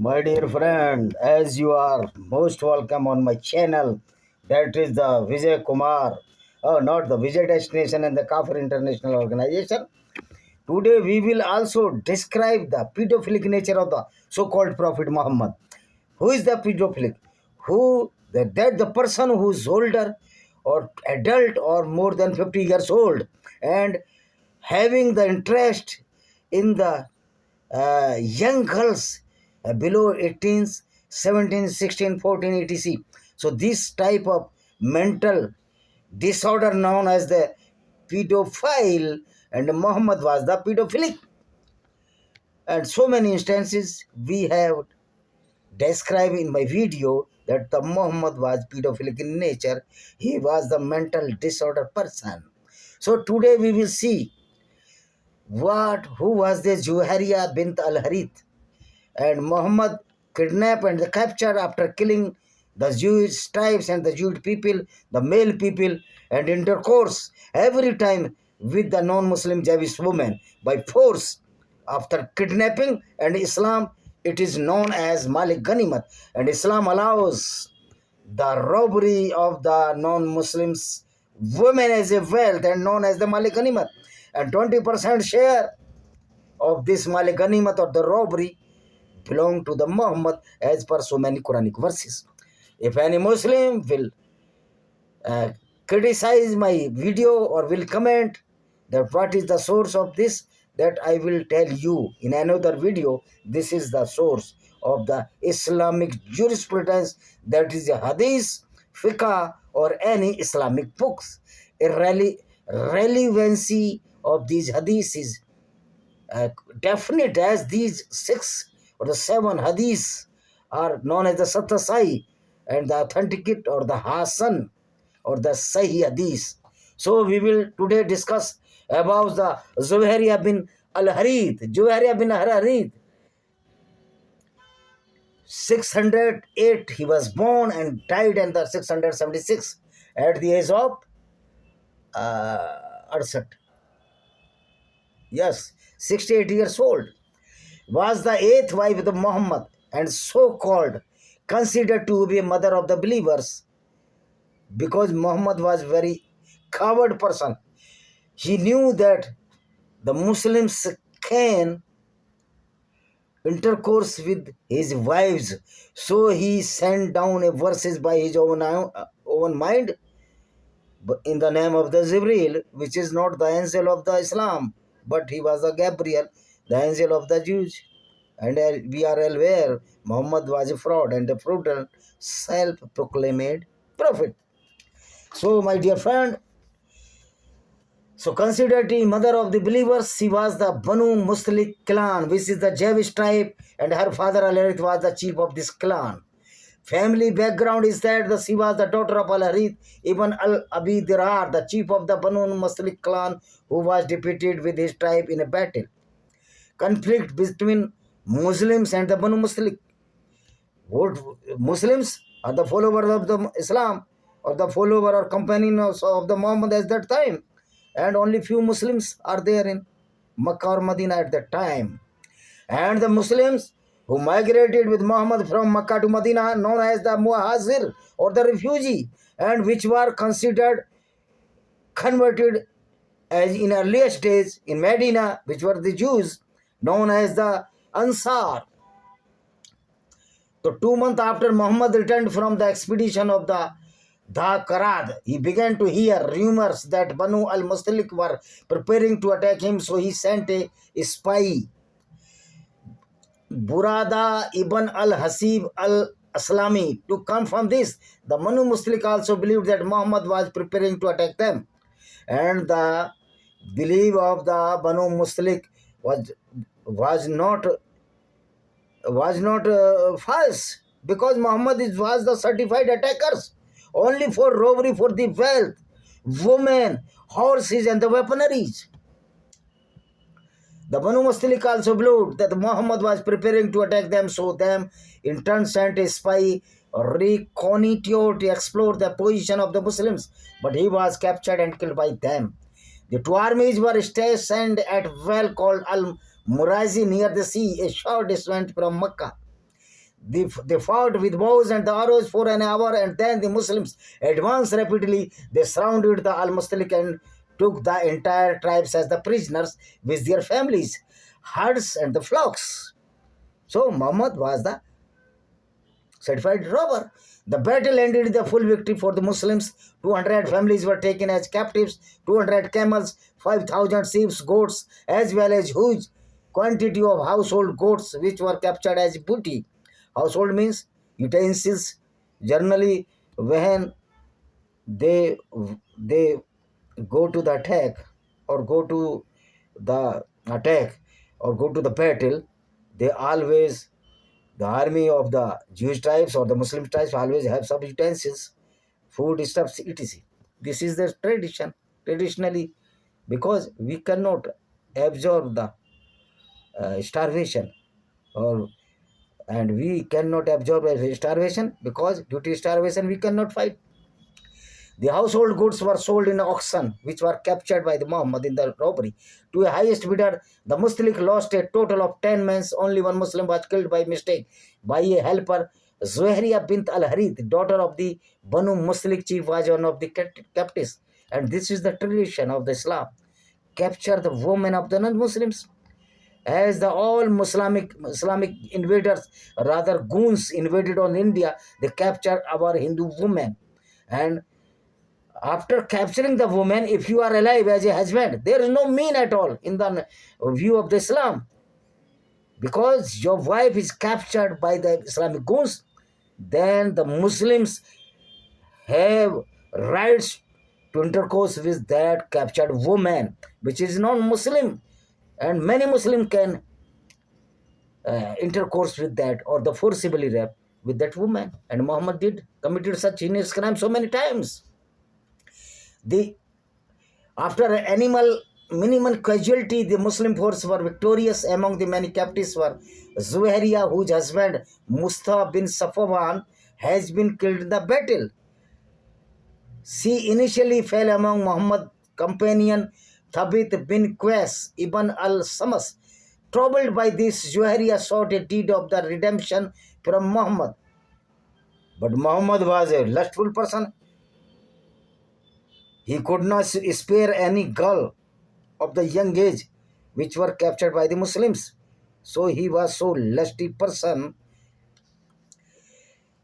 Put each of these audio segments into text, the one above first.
My dear friend, as you are most welcome on my channel, that is the Vijay Kumar, not the Vijay Destination and the Kafir International Organization. Today we will also describe the pedophilic nature of the so-called Prophet Muhammad. Who is the pedophilic? That the person who is older or adult or more than 50 years old and having the interest in the young girls below 18s, 17, 16, 14, etc. So this type of mental disorder known as the pedophile, and Muhammad was the pedophilic. And so many instances we have described in my video that the Muhammad was pedophilic in nature. He was the mental disorder person. So today we will see who was the JUWAIRIYAH-BINT-HARITH, and Muhammad kidnapped and captured after killing the Jewish tribes and the Jewish people, the male people, and intercourse every time with the non-Muslim Jewish woman by force. After kidnapping, and Islam, it is known as Malik Ganimat, and Islam allows the robbery of the non-Muslims women as a wealth and known as the Malik Ganimat, and 20% share of this Malik Ganimat or the robbery belong to the Muhammad as per so many Quranic verses. If any Muslim will criticize my video or will comment that what is the source of this, that I will tell you in another video. This is the source of the Islamic jurisprudence, that is the Hadith, Fiqh, or any Islamic books. Relevancy of these Hadiths is definite, as these 6 or the 7 Hadiths are known as the Satasai and the authenticate or the Hasan or the Sahih Hadith. So we will today discuss about the Zuhairiyah bin al-Harith. Zuhairiyah bin al-Harith, 608 he was born and died in the 676 at the age of 68 years old. Was the 8th wife of Muhammad and so called considered to be a mother of the believers, because Muhammad was very coward person. He knew that the Muslims can intercourse with his wives, so he sent down a verses by his own mind in the name of the Jibril, which is not the angel of the Islam, but he was a Gabriel, the angel of the Jews. And we are aware Muhammad was a fraud and a fraudulent self-proclaimed prophet. So my dear friend, so considered the mother of the believers, she was the Banu Mustalik clan, which is the Jewish tribe, and her father Al-Harith was the chief of this clan. Family background is that she was the daughter of Al-Harith ibn al-Abi Dirar, the chief of the Banu Mustalik clan, who was defeated with his tribe in a battle. Conflict between Muslims and the Banu Mustalik. Muslims are the followers of the Islam, or the follower or companion of the Muhammad at that time, and only few Muslims are there in Makkah or Medina at that time. And the Muslims who migrated with Muhammad from Makkah to Medina, known as the Muhajir or the refugee, and which were considered converted as in earliest days in Medina, which were the Jews, known as the Ansar. So 2 months after Muhammad returned from the expedition of the Dhakarad, he began to hear rumors that Banu al-Mustalik were preparing to attack him, so he sent a spy, Burada ibn al-Hasib al-Aslami, to confirm this. The Banu Mustalik also believed that Muhammad was preparing to attack them, and the belief of the Banu Mustalik was not false, because Muhammad was the certified attackers only for robbery for the wealth, women, horses, and the weaponaries. The Banu Mustalik also believed that Muhammad was preparing to attack them, so them in turn sent a spy reconnoiter to explore the position of the Muslims, but he was captured and killed by them. The 2 armies were stationed at a well called Al-Murazi near the sea, a short distance from Makkah. They fought with bows and the arrows for an hour, and then the Muslims advanced rapidly. They surrounded the Al-Mustalik and took the entire tribes as the prisoners with their families, herds, and the flocks. So Muhammad was the certified robber. The battle ended in the full victory for the Muslims. 200 families were taken as captives, 200 camels, 5,000 sheep, goats, as well as huge quantity of household goods which were captured as booty. Household means utensils. Generally, when they they go to the attack or go to the attack or go to the battle, they always, the army of the Jewish tribes or the Muslim tribes always have some utensils, food stuffs, etc. This is the tradition, traditionally, because we cannot absorb the starvation, or and we cannot absorb starvation because due to starvation we cannot fight. The household goods were sold in auction, which were captured by the Muhammad in the robbery. To a highest bidder, the Mustalik lost a total of 10 men. Only one Muslim was killed by mistake by a helper. JUWAIRIYAH-BINT-HARITH, daughter of the Banu Mustalik chief, was one of the captives. And this is the tradition of the Islam. Capture the women of the non-Muslims. As the all Islamic invaders, rather goons, invaded on India, they captured our Hindu women. And after capturing the woman, if you are alive as a husband, there is no mean at all in the view of the Islam. Because your wife is captured by the Islamic goons, then the Muslims have rights to intercourse with that captured woman, which is non-Muslim. And many Muslims can intercourse with that or the forcibly rape with that woman. And Muhammad committed such heinous crime so many times. After minimum casualty, the Muslim force were victorious. Among the many captives were Zuhairiyah, whose husband Mustafa bin Safwan has been killed in the battle. She initially fell among Muhammad's companion Thabit bin Qais ibn al-Samas. Troubled by this, Zuhairiyah sought a deed of the redemption from Muhammad. But Muhammad was a lustful person. He could not spare any girl of the young age which were captured by the Muslims. So he was so lusty person.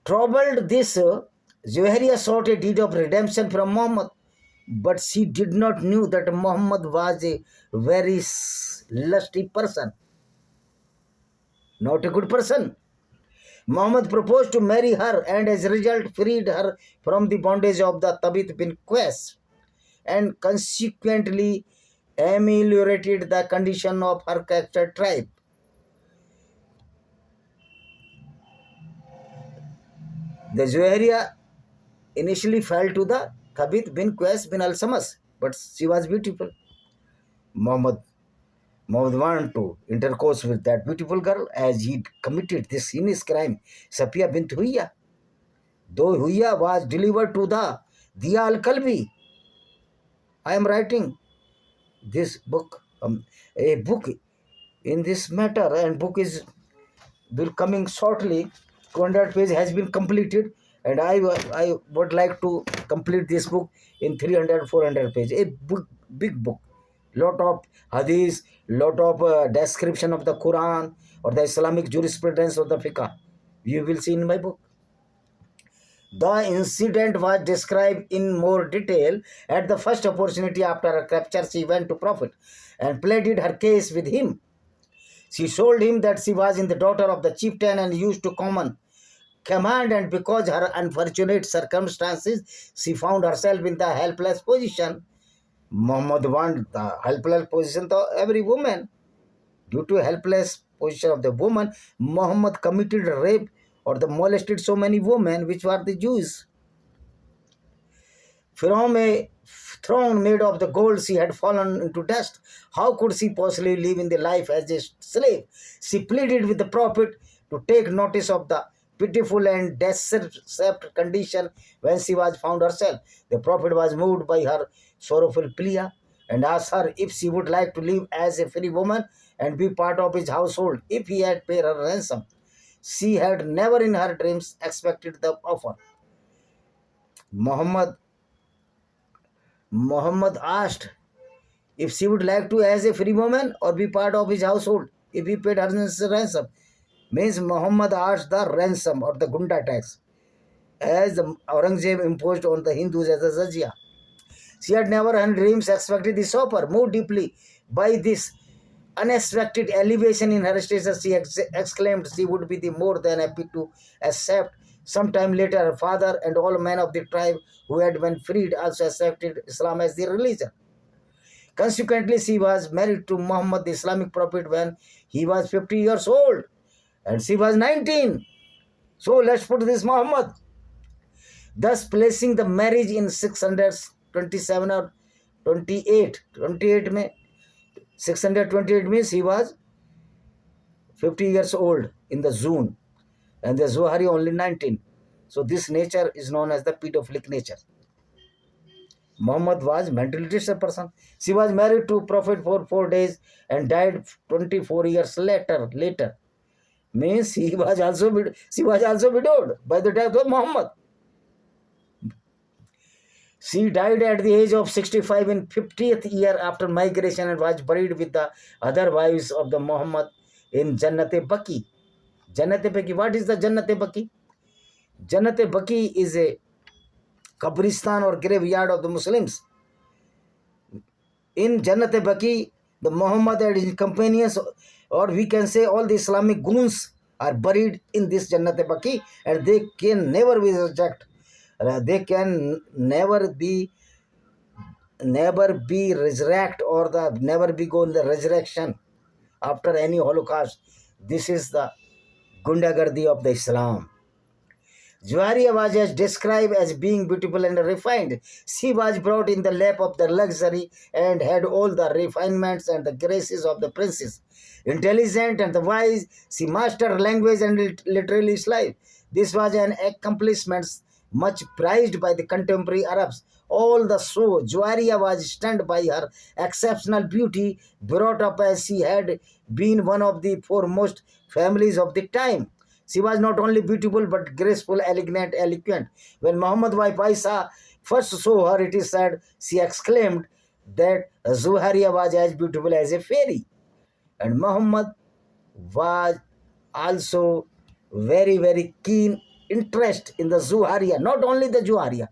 Troubled this, Zuhairiyah sought a deed of redemption from Muhammad. But she did not knew that Muhammad was a very lusty person, not a good person. Muhammad proposed to marry her and as a result freed her from the bondage of the Thabit bin Qais and consequently ameliorated the condition of her captured tribe. The Zuhairiyah initially fell to the Thabit bin Qais bin al-Samas, but she was beautiful. Muhammad wanted to intercourse with that beautiful girl as he committed this heinous crime, Safiya bint Huyya. Though Huyya was delivered to the Diya al-Kalbi. I am writing this book, a book in this matter, and book will coming shortly. 200 pages has been completed, and I would like to complete this book in 300 400 pages. A book, big book, lot of hadith, lot of description of the Quran or the Islamic jurisprudence of the fiqh. You will see in my book. The incident was described in more detail. At the first opportunity after her capture, she went to Prophet and pleaded her case with him. She told him that she was the daughter of the chieftain and used to command, and because her unfortunate circumstances, she found herself in the helpless position. Muhammad wanted the helpless position of every woman. Due to helpless position of the woman, Muhammad committed rape or molested so many women which were the Jews. From a throne made of the gold, she had fallen into dust. How could she possibly live in the life as a slave? She pleaded with the Prophet to take notice of the pitiful and desperate condition when she was found herself. The Prophet was moved by her sorrowful plea and asked her if she would like to live as a free woman and be part of his household if he had paid her ransom. she had never in her dreams expected the offer. Muhammad asked if she would like to as a free woman or be part of his household if he paid her ransom. Means Muhammad asked the ransom or the Gunda tax as the Aurangzeb imposed on the Hindus as a jizya. She had never in dreams expected this offer. Moved deeply by this unexpected elevation in her status, she exclaimed she would be the more than happy to accept. Sometime later, her father and all men of the tribe who had been freed also accepted Islam as their religion. Consequently, she was married to Muhammad, the Islamic prophet, when he was 50 years old and she was 19. So let's put this Muhammad, thus placing the marriage in 627 or 28. 28 में 628 means he was 50 years old in the June and the Zuhari only 19. So this nature is known as the pedophilic nature. Muhammad was mentally disturbed person. She was married to Prophet for 4 days and died 24 years later. Means she was also widowed by the death of Muhammad. She died at the age of 65 in 50th year after migration and was buried with the other wives of the Muhammad in Jannat-e-Baqi. Jannat-e-Baqi. What is the Jannat-e-Baqi? Jannat-e-Baqi is a Qabristan or graveyard of the Muslims. In Jannat-e-Baqi, the Muhammad and his companions, or we can say all the Islamic goons, are buried in this Jannat-e-Baqi, and they can never be rejected. They can never be resurrected or never be go in the resurrection after any Holocaust. This is the Gundagardi of the Islam. JUWAIRIYAH was described as being beautiful and refined. She was brought in the lap of the luxury and had all the refinements and the graces of the princess. Intelligent and the wise, she mastered language and literary life. This was an accomplishment much prized by the contemporary Arabs. All the so, JUWAIRIYAH was stunned by her exceptional beauty, brought up as she had been one of the foremost families of the time. She was not only beautiful but graceful, elegant, eloquent. When Muhammad's wife Aisha first saw her, it is said, she exclaimed that Zuhairiyah was as beautiful as a fairy. And Muhammad was also very keen interest in the Zuhairiyah, not only the Juwairiyah.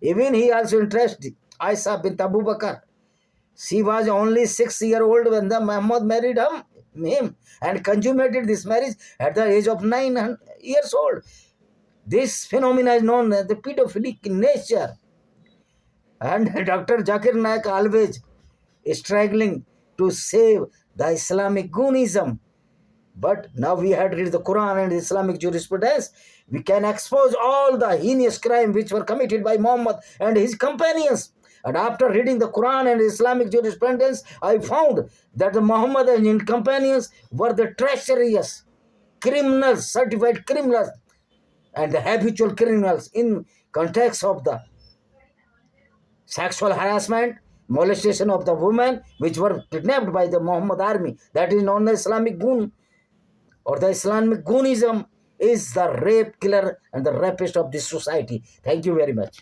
Even he also interested Aisha bint Abu Bakr. She was only 6-year-old when the Muhammad married him and consummated this marriage at the age of 9 years old. This phenomenon is known as the pedophilic nature. And Dr. Zakir Naik always struggling to save the Islamic goonism. But now we had read the Quran and Islamic jurisprudence. We can expose all the heinous crime which were committed by Muhammad and his companions. And after reading the Quran and Islamic jurisprudence, I found that the Muhammad and his companions were the treacherous criminals, certified criminals, and the habitual criminals in context of the sexual harassment, molestation of the women, which were kidnapped by the Muhammad army. That is known as Islamic goon, or the Islamic goonism is the rape killer and the rapist of this society. Thank you very much.